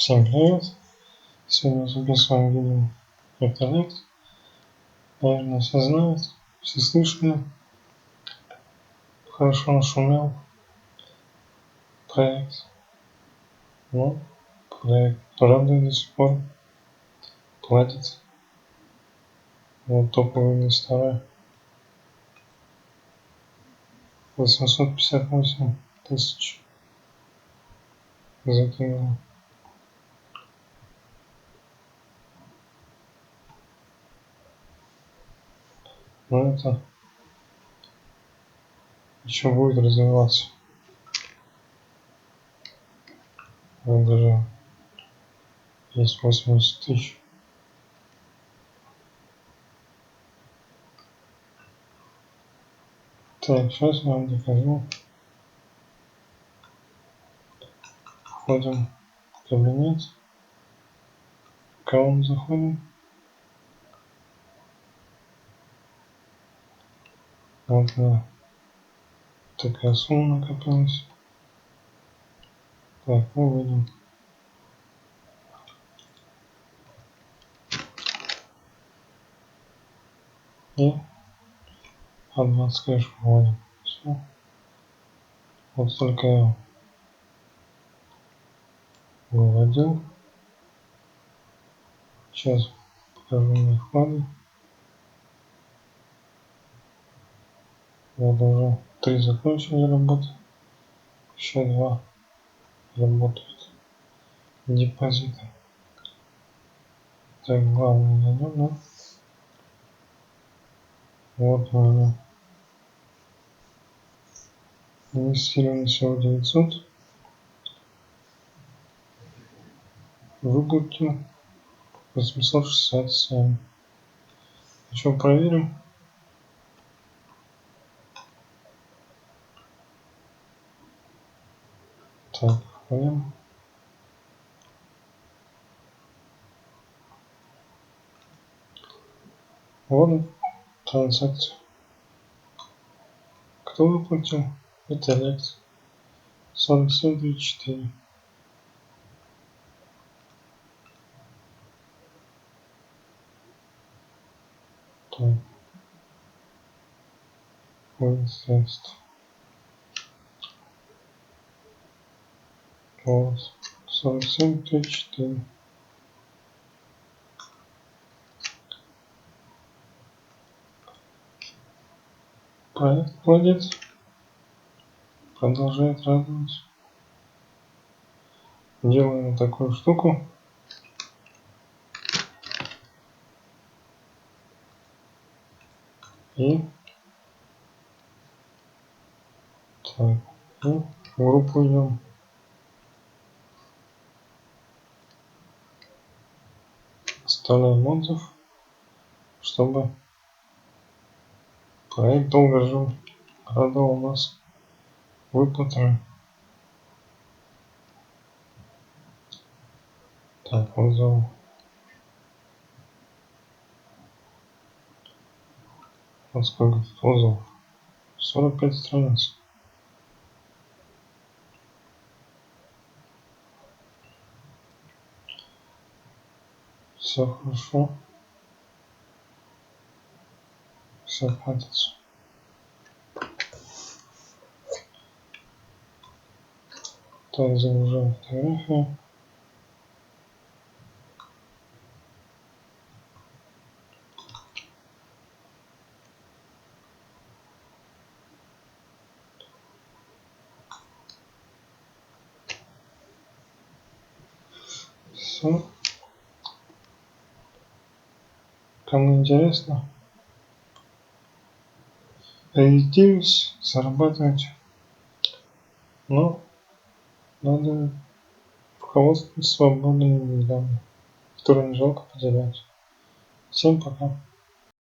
Всем привет! Сегодня записываем видео вертолет. Наверное, все знают, все слышали. Хорошо нашумел проект. Но проект радует до сих пор. Платит. Вот топовые инвесторы. 858 тысяч закинуло. Но это еще будет развиваться. Вот даже есть 80 тысяч. Так, сейчас я вам докажу. Входим в кабинет. В аккаунт заходим. Вот такая сумма накопилась. Так, выводим. И адванс кэш вводим. Все. Вот только я выводил. Сейчас покажу мне вклады. Вот уже 3 закончили работать. Еще 2 работают. Депозиты. Так, главное найдем, да? Вот у меня. Инвестировано всего 900. Выплатил 867. Еще проверим. Так, входим. Вот транзакция. Кто выплатил? Это Лекс. 47,34. Так. Вывод средств. Вот. 47,34. Проект молодец. Продолжает радовать. Делаем такую штуку. И так, и в группу идем. Оставляем отзыв, чтобы проект долго жил, радовал нас выплатами. Так, отзывы. Вот сколько тут отзывов. 45 страниц. Все хорошо. Все платится. Так, загружаем фотографию. Все. Кому интересно, ориентируюсь, зарабатывать. Но надо руководствоваться свободными деньгами, которые не жалко потерять. Всем пока.